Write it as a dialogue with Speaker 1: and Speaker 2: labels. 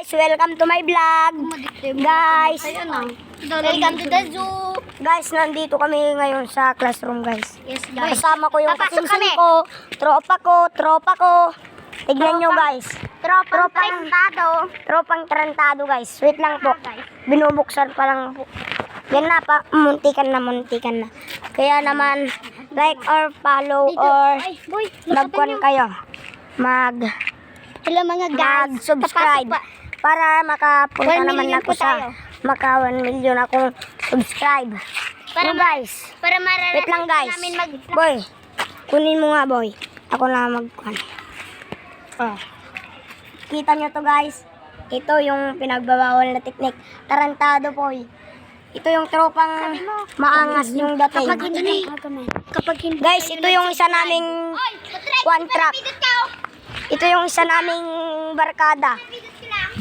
Speaker 1: guys, welcome to my vlog. Guys,
Speaker 2: Welcome to the zoo.
Speaker 1: guys, nandito kami ngayon sa classroom, guys.
Speaker 2: Yes, guys.
Speaker 1: Kasama ko yung
Speaker 2: Papasok
Speaker 1: kasimsim
Speaker 2: kami.
Speaker 1: ko, tropa ko. Tignan nyo, guys. Tropang tarantado, guys. Wait lang po. Binubuksan pa lang po. Yan na pa, muntikan na. Kaya naman, like or follow or magkuhan kayo.
Speaker 2: Hello mga guys.
Speaker 1: Mag-subscribe.
Speaker 2: Papasok
Speaker 1: Para makapunta
Speaker 2: 1
Speaker 1: naman
Speaker 2: million
Speaker 1: ako
Speaker 2: po tayo.
Speaker 1: maka 1 million akong subscribe.
Speaker 2: Para
Speaker 1: Guys,
Speaker 2: Para maranasan
Speaker 1: wait lang guys.
Speaker 2: namin
Speaker 1: Boy, kunin mo nga boy. Ako na magkuhan. Oh. Kita nyo to guys. Ito yung pinagbabawal na teknik. Tarantado boy. Ito yung tropang maangas yung dating.
Speaker 2: Kapag hindi.
Speaker 1: Guys, ito yung isa naming one trap. Ito yung isa naming barkada.